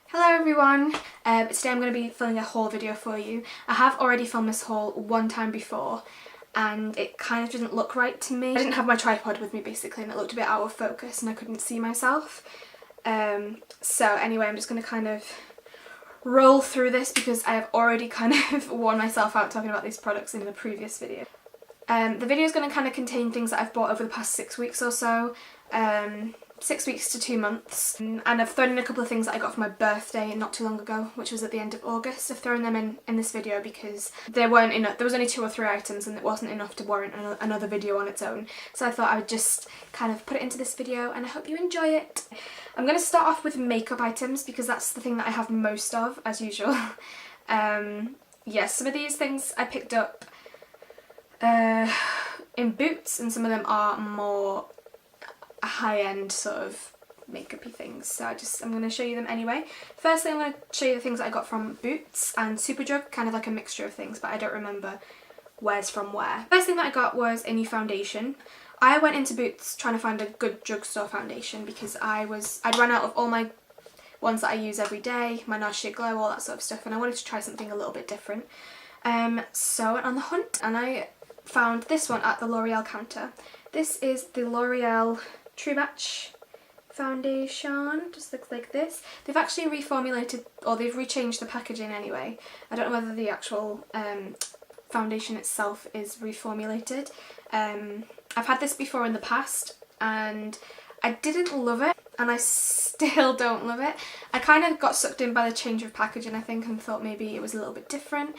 Hello everyone, today I'm going to be filming a haul video for you. I have already filmed this haul one time before and it kind of didn't look right to me. I didn't have my tripod with me basically and it looked a bit out of focus and I couldn't see myself. So anyway, I'm just going to kind of roll through this because I have already kind of worn myself out talking about these products in the previous video. The video is going to kind of contain things that I've bought over the past 6 weeks or so. 6 weeks to 2 months, and I've thrown in a couple of things that I got for my birthday not too long ago, which was at the end of August. I've thrown them in this video because there weren't enough. There was only 2 or 3 items and it wasn't enough to warrant another video on its own, so I thought I would just kind of put it into this video and I hope you enjoy it. I'm going to start off with makeup items because that's the thing that I have most of, as usual. Yes, some of these things I picked up in Boots and some of them are more high-end sort of makeup-y things, so I'm going to show you them anyway. Firstly, I'm going to show you the things that I got from Boots and Superdrug, kind of like a mixture of things, but I don't remember where's from where. First thing that I got was a new foundation. I went into Boots trying to find a good drugstore foundation because I'd run out of all my ones that I use every day, my Nars Glow, all that sort of stuff, and I wanted to try something a little bit different. So I went on the hunt and I found this one at the L'Oreal counter. This is the L'Oreal True Match foundation, just looks like this. They've actually reformulated, or they've rechanged the packaging anyway. I don't know whether the actual foundation itself is reformulated. I've had this before in the past and I didn't love it and I still don't love it. I kind of got sucked in by the change of packaging, I think, and thought maybe it was a little bit different.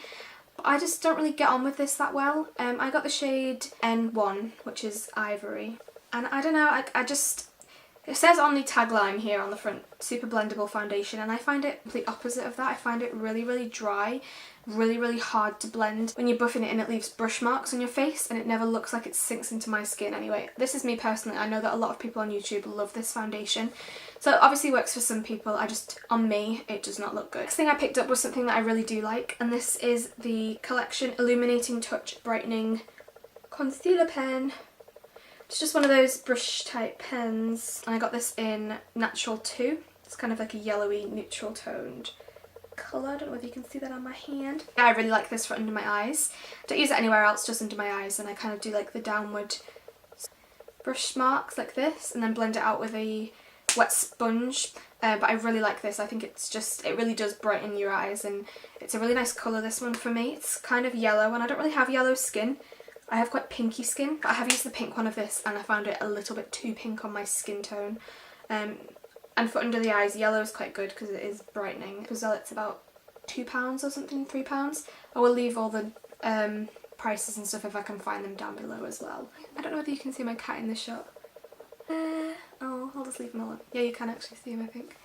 But I just don't really get on with this that well. I got the shade N1, which is Ivory. And I don't know, it says on the tagline here on the front, super blendable foundation, and I find it the opposite of that. I find it really, really dry, really hard to blend when you're buffing it, and it leaves brush marks on your face and it never looks like it sinks into my skin. Anyway, this is me personally. I know that a lot of people on YouTube love this foundation, so it obviously works for some people. On me, it does not look good. Next thing I picked up was something that I really do like, and this is the Collection Illuminating Touch Brightening Concealer Pen. It's just one of those brush type pens, and I got this in Natural 2. It's kind of like a yellowy neutral toned colour. I don't know whether you can see that on my hand. Yeah, I really like this for under my eyes. Don't use it anywhere else, just under my eyes, and I kind of do like the downward brush marks like this and then blend it out with a wet sponge. But I really like this. I think it really does brighten your eyes, and it's a really nice colour, this one, for me. It's kind of yellow and I don't really have yellow skin. I have quite pinky skin, but I have used the pink one of this and I found it a little bit too pink on my skin tone. And for under the eyes, yellow is quite good because it is brightening. As well, it's about £2 or something, £3. I will leave all the prices and stuff if I can find them down below as well. I don't know whether you can see my cat in this shot. Oh, I'll just leave him alone. Yeah, you can actually see him, I think.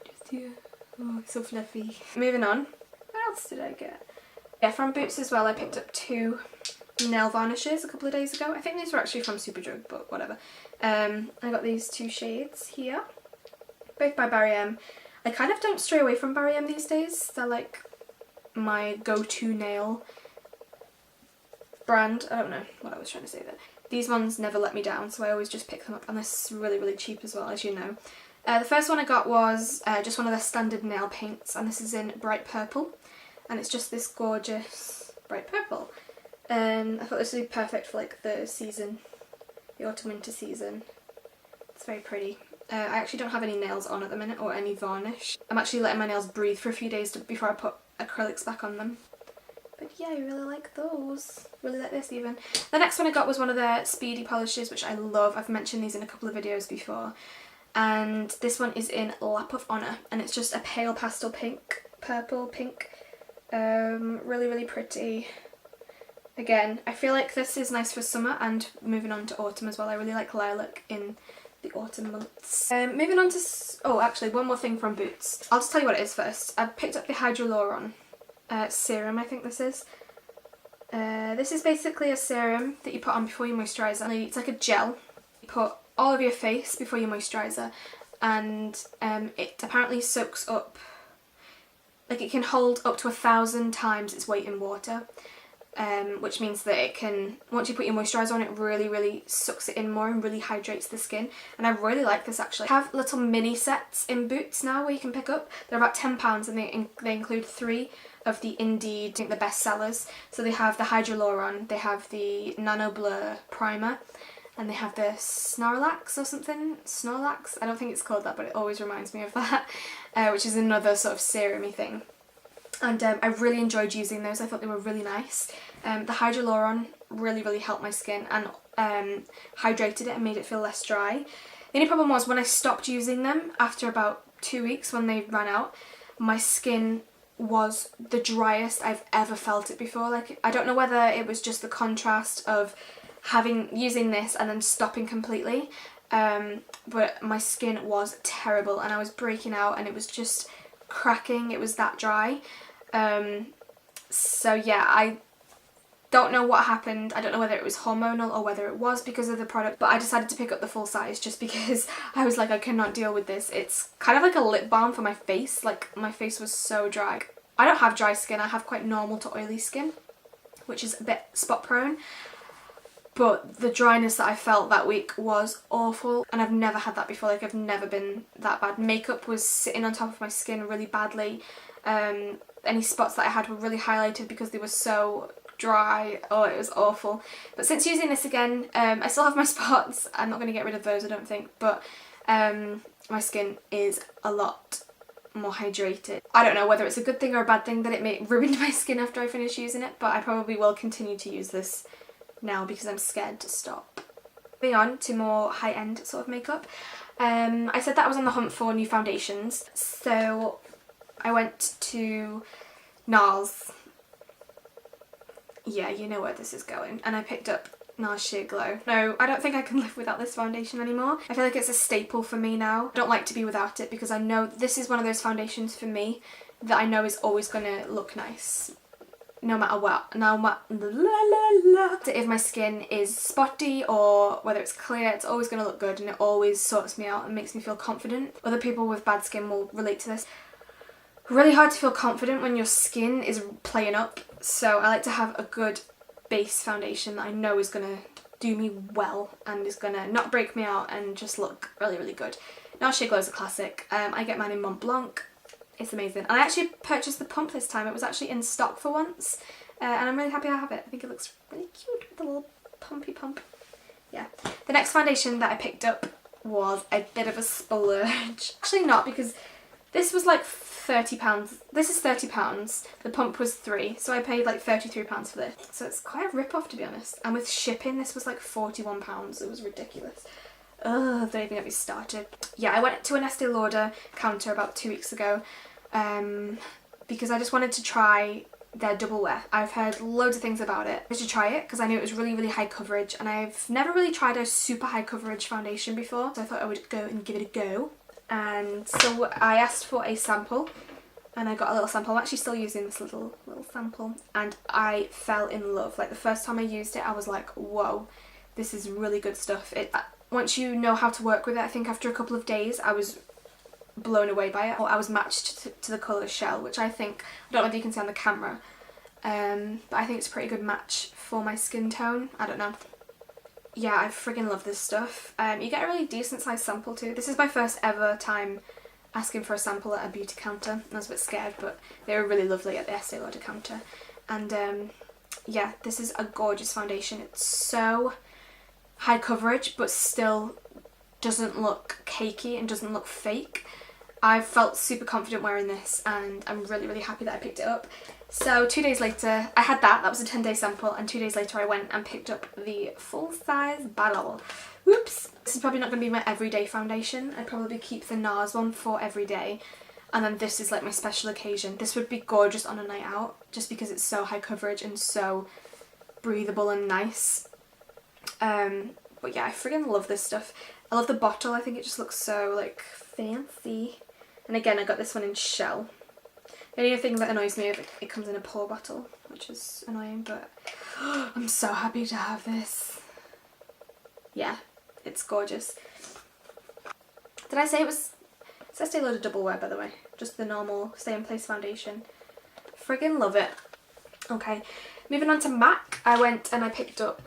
Just here. Oh, so fluffy. Moving on. What else did I get? Yeah, from Boots as well, I picked up 2 nail varnishes a couple of days ago. I think these were actually from Superdrug, but whatever. I got these 2 shades here, both by Barry M. I kind of don't stray away from Barry M these days. They're like my go-to nail brand. I don't know what I was trying to say there. These ones never let me down, so I always just pick them up, and they're really cheap as well, as you know. The first one I got was just one of their standard nail paints, and this is in Bright Purple, and it's just this gorgeous bright purple. I thought this would be perfect for like the season, the autumn-winter season. It's very pretty. I actually don't have any nails on at the minute or any varnish. I'm actually letting my nails breathe for a few days before I put acrylics back on them. But yeah, I really like those. Really like this even. The next one I got was one of their Speedy polishes, which I love. I've mentioned these in a couple of videos before. And this one is in Lap of Honour, and it's just a pale pastel pink, purple pink. Really pretty. Again, I feel like this is nice for summer and moving on to autumn as well. I really like lilac in the autumn months. Moving on to... Oh, actually, one more thing from Boots. I'll just tell you what it is first. I picked up the Hydroluron serum, I think this is. This is basically a serum that you put on before you moisturise. It's like a gel. You put all over your face before you moisturiser, and it apparently soaks up... Like, it can hold up to 1,000 times its weight in water. which means that it can, once you put your moisturiser on, it really sucks it in more and really hydrates the skin. And I really like this actually. I have little mini sets in Boots now where you can pick up. They're about £10 and they include 3 of the Indeed, I think the best sellers. So they have the Hydroluron, they have the Nano Blur Primer, and they have the Snorlax or something. Snorlax? I don't think it's called that, but it always reminds me of that, which is another sort of serum-y thing. And I really enjoyed using those. I thought they were really nice. The Hydroluron really helped my skin and hydrated it and made it feel less dry. The only problem was when I stopped using them after about 2 weeks, when they ran out, my skin was the driest I've ever felt it before. Like, I don't know whether it was just the contrast of using this and then stopping completely, but my skin was terrible and I was breaking out and it was just cracking. It was that dry. So yeah, I don't know what happened. I don't know whether it was hormonal or whether it was because of the product, but I decided to pick up the full size just because I was like, I cannot deal with this. It's kind of like a lip balm for my face. Like, my face was so dry. I don't have dry skin. I have quite normal to oily skin, which is a bit spot prone. But the dryness that I felt that week was awful, and I've never had that before. Like, I've never been that bad. Makeup was sitting on top of my skin really badly. Any spots that I had were really highlighted because they were so dry. Oh, it was awful. But since using this again, I still have my spots. I'm not going to get rid of those, I don't think, but my skin is a lot more hydrated. I don't know whether it's a good thing or a bad thing that it ruined my skin after I finished using it, but I probably will continue to use this now because I'm scared to stop. Moving on to more high-end sort of makeup. I said that I was on the hunt for new foundations, so I went to NARS. Yeah, you know where this is going. And I picked up NARS Sheer Glow. No, I don't think I can live without this foundation anymore. I feel like it's a staple for me now. I don't like to be without it because I know this is one of those foundations for me that I know is always going to look nice. No matter what. If my skin is spotty or whether it's clear, it's always going to look good and it always sorts me out and makes me feel confident. Other people with bad skin will relate to this. Really hard to feel confident when your skin is playing up, so I like to have a good base foundation that I know is going to do me well and is going to not break me out and just look really good. NARS Sheer Glow is a classic. I get mine in Mont Blanc. It's amazing. And I actually purchased the pump this time. It was actually in stock for once, and I'm really happy I have it. I think it looks really cute with the little pumpy pump. Yeah. The next foundation that I picked up was a bit of a splurge. Actually not, because this was like £30. This is £30. The pump was £3, so I paid like £33 for this. So it's quite a rip-off, to be honest. And with shipping, this was like £41. It was ridiculous. Ugh, don't even get me started. Yeah, I went to an Estee Lauder counter about 2 weeks ago because I just wanted to try their double wear. I've heard loads of things about it. I should try it because I knew it was really high coverage, and I've never really tried a super high coverage foundation before, so I thought I would go and give it a go. And so I asked for a sample and I got a little sample. I'm actually still using this little sample, and I fell in love. Like, the first time I used it, I was like, whoa, this is really good stuff. Once you know how to work with it, I think after a couple of days I was blown away by it. I was matched to the colour Shell, which I don't know whether you can see on the camera, but I think it's a pretty good match for my skin tone. I don't know. Yeah, I friggin' love this stuff. You get a really decent sized sample too. This is my first ever time asking for a sample at a beauty counter. I was a bit scared, but they were really lovely at the Estee Lauder counter. And yeah, this is a gorgeous foundation. It's so high coverage but still doesn't look cakey and doesn't look fake. I felt super confident wearing this and I'm really happy that I picked it up. So 2 days later, I had that was a 10-day sample, and 2 days later I went and picked up the full-size bottle. Whoops! This is probably not going to be my everyday foundation. I'd probably keep the NARS one for every day, and then this is like my special occasion. This would be gorgeous on a night out just because it's so high coverage and so breathable and nice. But yeah, I friggin' love this stuff. I love the bottle. I think it just looks so like fancy. And again, I got this one in Shell. The only thing that annoys me is it comes in a pour bottle, which is annoying, but I'm so happy to have this. Yeah, it's gorgeous. Did I say it's Estee Lauder Double Wear, by the way? Just the normal Stay in Place foundation. Friggin' love it. Okay, Moving on to MAC, I went and I picked up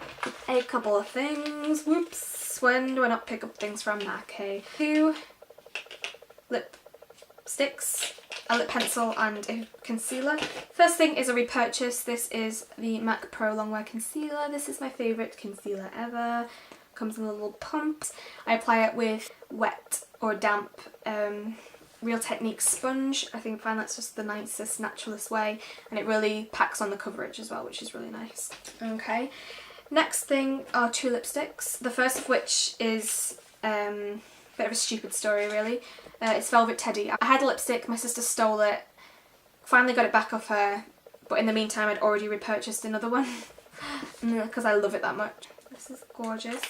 a couple of things. Whoops, when do I not pick up things from MAC, hey? 2 lip sticks, a lip pencil and a concealer. First thing is a repurchase. This is the MAC Pro Longwear Concealer. This is my favourite concealer ever. Comes in little pumps. I apply it with wet or damp Real Technique sponge. I find that's just the nicest, naturalist way, and it really packs on the coverage as well, which is really nice. Okay, next thing are 2 lipsticks. The first of which is a bit of a stupid story really. It's Velvet Teddy. I had a lipstick, my sister stole it, finally got it back off her, but in the meantime I'd already repurchased another one because I love it that much. This is gorgeous.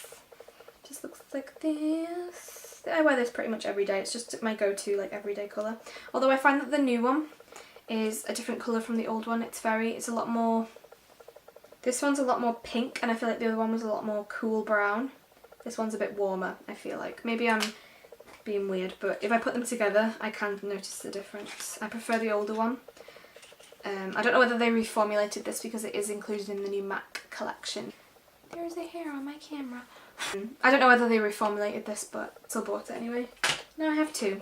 Just looks like this. I wear this pretty much every day. It's just my go-to like everyday colour. Although I find that the new one is a different colour from the old one. It's a lot more, this one's a lot more pink, and I feel like the other one was a lot more cool brown. This one's a bit warmer, I feel like. Maybe I'm being weird, but if I put them together I can notice the difference. I prefer the older one. I don't know whether they reformulated this because it is included in the new MAC collection. There's a hair on my camera. I don't know whether they reformulated this, but still bought it anyway. Now I have 2.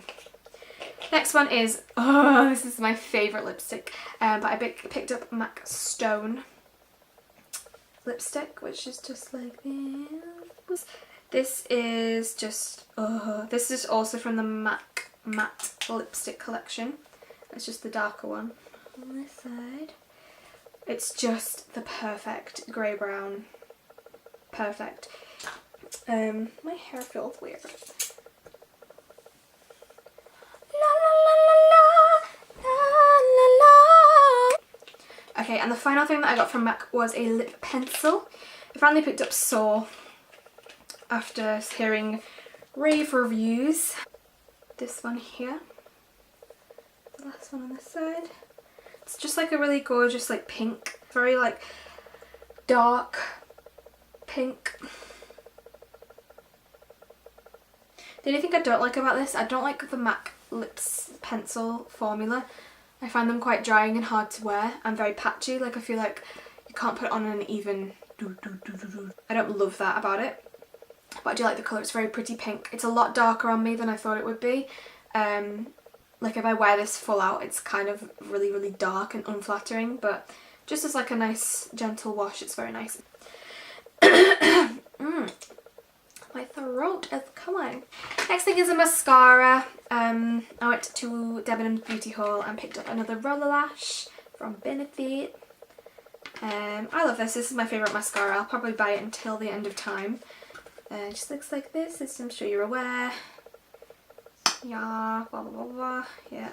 Next one is, oh, this is my favourite lipstick, but I picked up MAC Stone lipstick, which is just like this. This is just, this is also from the MAC Matte Lipstick collection. It's just the darker one on this side. It's just the perfect grey brown. Perfect. My hair feels weird. La la la la la la la. Okay, and the final thing that I got from MAC was a lip pencil. I finally picked up Soar after hearing rave reviews. This one here. The last one on this side. It's just like a really gorgeous like pink. Very like dark pink. The only thing I don't like about this, I don't like the MAC lips pencil formula. I find them quite drying and hard to wear and very patchy. Like I feel like you can't put on an even I don't love that about it. But I do like the colour. It's very pretty pink. It's a lot darker on me than I thought it would be. Like if I wear this full out, it's kind of really, really dark and unflattering. But just as like a nice gentle wash, it's very nice. My throat is coming. Next thing is a mascara. I went to Debenhams Beauty Hall and picked up another roller lash from Benefit. I love this. This is my favourite mascara. I'll probably buy it until the end of time. It just looks like this, as I'm sure you're aware. Yeah, blah blah blah blah. Yeah,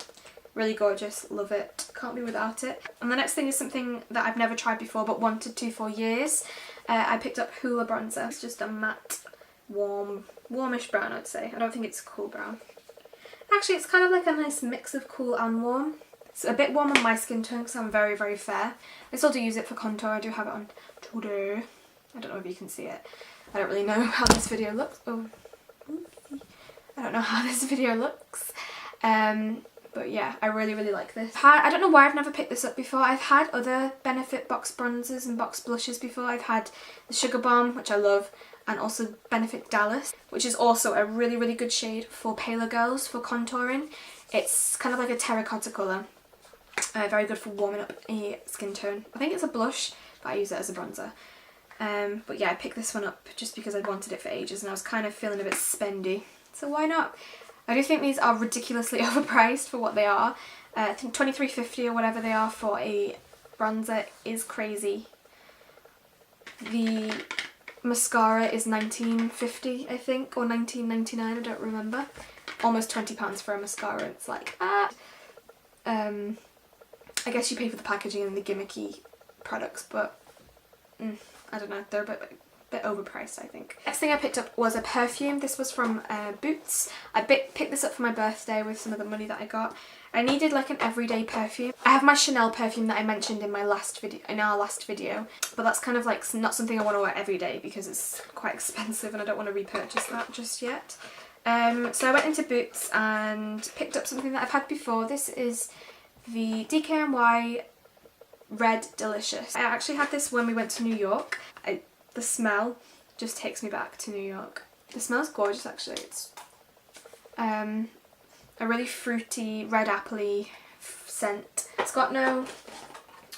really gorgeous. Love it. Can't be without it. And the next thing is something that I've never tried before but wanted to for years. I picked up Hoola bronzer. It's just a matte, warmish brown, I'd say. I don't think it's cool brown. Actually, it's kind of like a nice mix of cool and warm. It's a bit warm on my skin tone because I'm very, very fair. I still do use it for contour. I do have it on today. I don't know if you can see it. I don't really know how this video looks. Oh, I don't know how this video looks. But yeah, I really, really like this. I don't know why I've never picked this up before. I've had other Benefit box bronzers and box blushes before. I've had the Sugar Bomb, which I love, and also Benefit Dallas, which is also a really, really good shade for paler girls for contouring. It's kind of like a terracotta colour. Very good for warming up a skin tone. I think it's a blush, but I use it as a bronzer. But yeah, I picked this one up just because I'd wanted it for ages and I was kind of feeling a bit spendy. So why not? I do think these are ridiculously overpriced for what they are. I think $23.50 or whatever they are for a bronzer is crazy. The mascara is $19.50 I think, or $19.99, I don't remember. Almost £20 for a mascara. It's like, I guess you pay for the packaging and the gimmicky products, but I don't know, they're a bit overpriced, I think. Next thing I picked up was a perfume. This was from Boots. I picked this up for my birthday with some of the money that I got. I needed like an everyday perfume. I have my Chanel perfume that I mentioned in my last video, but that's kind of like not something I want to wear every day because it's quite expensive and I don't want to repurchase that just yet. So I went into Boots and picked up something that I've had before. This is the DKNY Red Delicious. I actually had this when we went to New York. The smell just takes me back to New York. The smells gorgeous actually. It's a really fruity, red appley scent. It's got no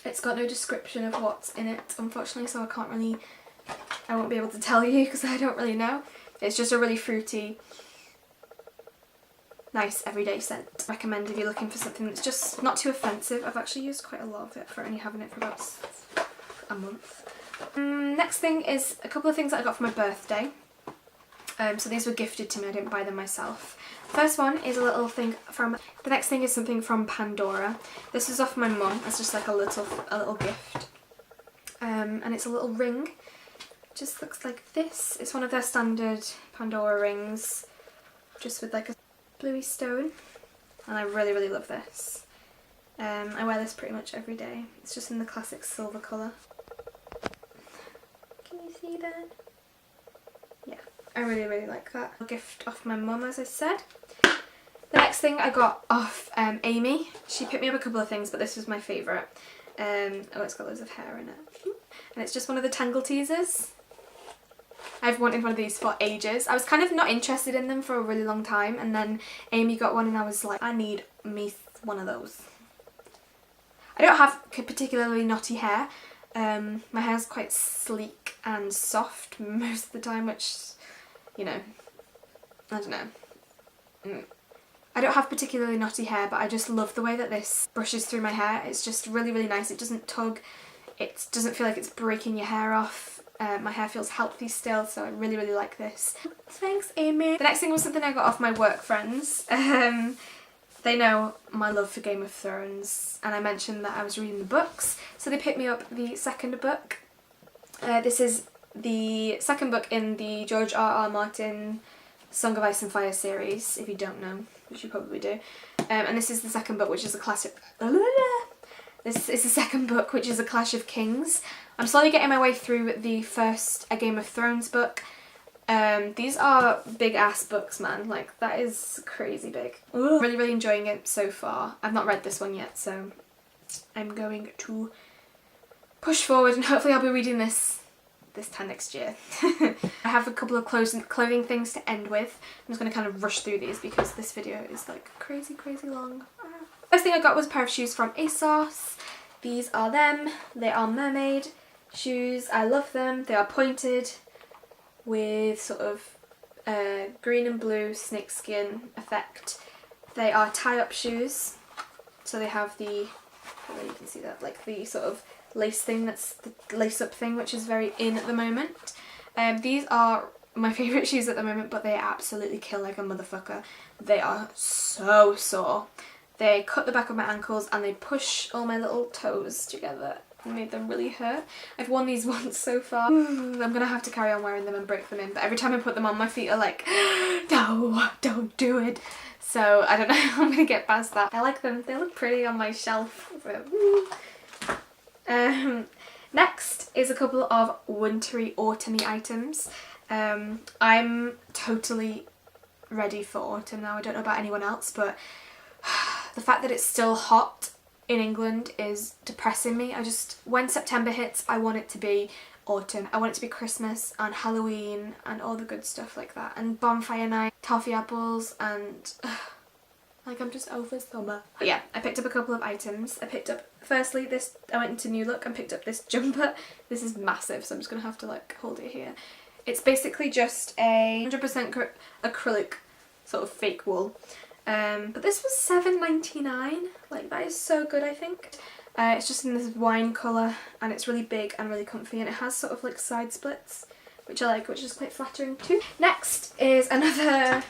description of what's in it, unfortunately, so I won't be able to tell you because I don't really know. It's just a really fruity, nice everyday scent. Recommend if you're looking for something that's just not too offensive. I've actually used quite a lot of it for only having it for about a month. Next thing is a couple of things that I got for my birthday. So these were gifted to me, I didn't buy them myself. First one is a little thing from, the next thing is something from Pandora. This is off my mum, it's just like a little gift. And it's a little ring. Just looks like this. It's one of their standard Pandora rings, just with like a bluey stone. And I really, really love this. I wear this pretty much every day. It's just in the classic silver colour. Can you see that? Yeah, I really, really like that. A gift off my mum, as I said. The next thing I got off Amy. She picked me up a couple of things, but this was my favourite. Oh, it's got loads of hair in it. And it's just one of the Tangle teasers. I've wanted one of these for ages. I was kind of not interested in them for a really long time, and then Amy got one and I was like, I need me one of those. I don't have particularly knotty hair. My hair's quite sleek and soft most of the time, which, you know, I don't know. I don't have particularly knotty hair, but I just love the way that this brushes through my hair. It's just really, really nice. It doesn't tug. It doesn't feel like it's breaking your hair off. My hair feels healthy still, so I really, really like this. Thanks, Amy. The next thing was something I got off my work friends. They know my love for Game of Thrones, and I mentioned that I was reading the books, so they picked me up the second book. This is the second book in the George R.R. Martin Song of Ice and Fire series, if you don't know, which you probably do. And this is the second book, which is a classic. This is the second book, which is A Clash of Kings. I'm slowly getting my way through the first A Game of Thrones book. These are big ass books, man. Like, that is crazy big. Really, really enjoying it so far. I've not read this one yet, so I'm going to push forward and hopefully I'll be reading this time next year. I have a couple of clothing things to end with. I'm just going to kind of rush through these because this video is like crazy, crazy long. First thing I got was a pair of shoes from ASOS. These are them. They are mermaid shoes. I love them. They are pointed with sort of green and blue snakeskin effect. They are tie-up shoes. So they have the, hopefully you can see that, like the sort of lace thing, that's the lace-up thing, which is very in at the moment. These are my favourite shoes at the moment, but they absolutely kill like a motherfucker. They are so sore. They cut the back of my ankles and they push all my little toes together and made them really hurt. I've worn these once so far. I'm gonna have to carry on wearing them and break them in, but every time I put them on, my feet are like, no, don't do it. So I don't know, I'm gonna get past that. I like them, they look pretty on my shelf. Next is a couple of wintry, autumny items. I'm totally ready for autumn now. I don't know about anyone else, but the fact that it's still hot in England is depressing me. When September hits, I want it to be autumn. I want it to be Christmas and Halloween and all the good stuff like that. And bonfire night, toffee apples, and like, I'm just over summer. But yeah, I picked up a couple of items. I picked up, firstly, this, I went into New Look and picked up this jumper. This is massive, so I'm just going to have to like hold it here. It's basically just a 100% acrylic sort of fake wool. But this was $7.99. Like, that is so good, I think. It's just in this wine colour and it's really big and really comfy, and it has sort of like side splits, which I like, which is quite flattering too. Next is another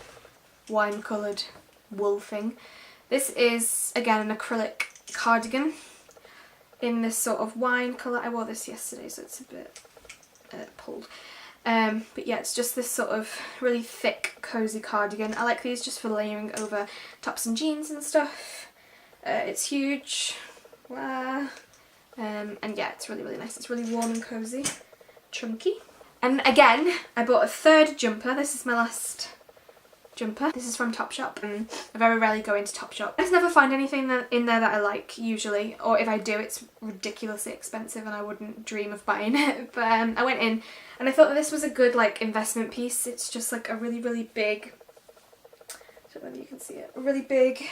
wine coloured wool thing. This is again an acrylic cardigan in this sort of wine colour. I wore this yesterday, so it's a bit pulled. But yeah, it's just this sort of really thick, cosy cardigan. I like these just for layering over tops and jeans and stuff. It's huge. And yeah, it's really, really nice. It's really warm and cosy. Chunky. And again, I bought a third jumper. This is my last jumper. This is from Topshop. I very rarely go into Topshop. I just never find anything in there that I like usually, or if I do it's ridiculously expensive and I wouldn't dream of buying it. But I went in and I thought that this was a good like investment piece. It's just like a really big, I don't know if you can see it, a really big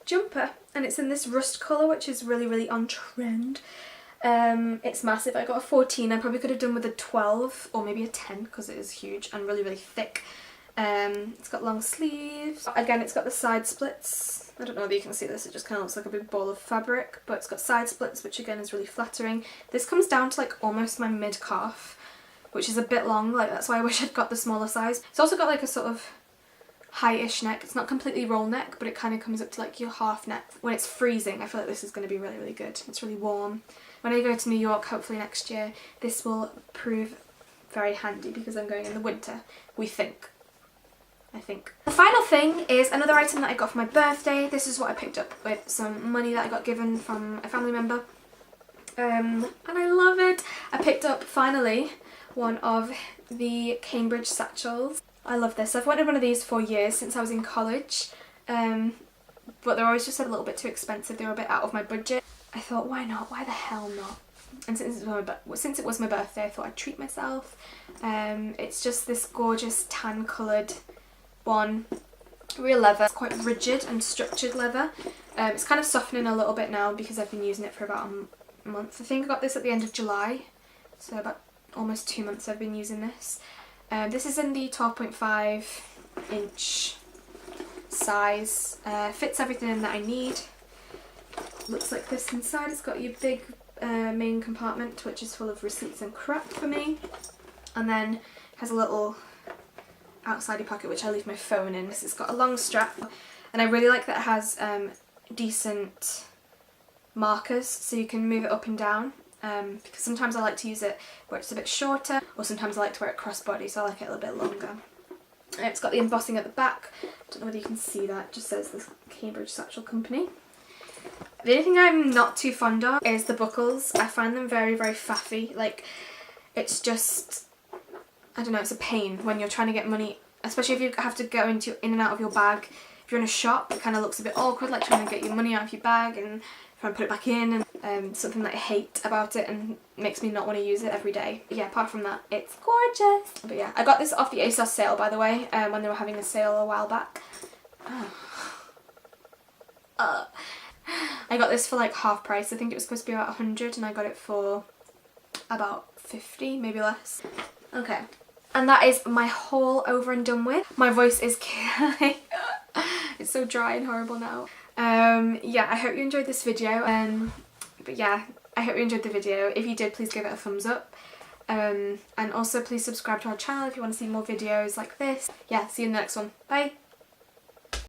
jumper, and it's in this rust colour, which is really on trend. It's massive. I got a 14. I probably could have done with a 12 or maybe a 10 because it is huge and really thick. It's got long sleeves. Again, it's got the side splits. I don't know if you can see this, it just kind of looks like a big ball of fabric, but it's got side splits, which again is really flattering. This comes down to like almost my mid-calf, which is a bit long, like that's why I wish I'd got the smaller size. It's also got like a sort of high-ish neck. It's not completely roll neck, but it kind of comes up to like your half neck. When it's freezing, I feel like this is going to be really good. It's really warm. When I go to New York, hopefully next year, this will prove very handy because I'm going in the winter, we think. I think. The final thing is another item that I got for my birthday. This is what I picked up with some money that I got given from a family member. And I love it. I picked up, finally, one of the Cambridge satchels. I love this. I've wanted one of these for years, since I was in college. But they're always just a little bit too expensive. They were a bit out of my budget. I thought, why not? Why the hell not? And since it was my birthday, I thought I'd treat myself. It's just this gorgeous tan coloured one, real leather. It's quite rigid and structured leather. It's kind of softening a little bit now because I've been using it for about a month. I think I got this at the end of July, so about almost 2 months I've been using this. This is in the 12.5 inch size. Fits everything in that I need. Looks like this inside. It's got your big main compartment, which is full of receipts and crap for me, and then has a little outside pocket which I leave my phone in. It's got a long strap, and I really like that it has decent markers so you can move it up and down, because sometimes I like to use it where it's a bit shorter, or sometimes I like to wear it crossbody, so I like it a little bit longer. It's got the embossing at the back. I don't know whether you can see that. It just says the Cambridge Satchel Company. The only thing I'm not too fond of is the buckles. I find them very faffy. Like, it's just, I don't know, it's a pain when you're trying to get money, especially if you have to go in and out of your bag. If you're in a shop, it kind of looks a bit awkward, like trying to get your money out of your bag and trying to put it back in, and something that I hate about it and makes me not want to use it every day. But yeah, apart from that, it's gorgeous. But yeah, I got this off the ASOS sale, by the way, when they were having a sale a while back. I got this for like half price. I think it was supposed to be about 100 and I got it for about 50, maybe less. Okay. And that is my haul over and done with. My voice is killing. It's so dry and horrible now. Yeah, I hope you enjoyed this video. But yeah, I hope you enjoyed the video. If you did, please give it a thumbs up. And also please subscribe to our channel if you want to see more videos like this. Yeah, see you in the next one. Bye!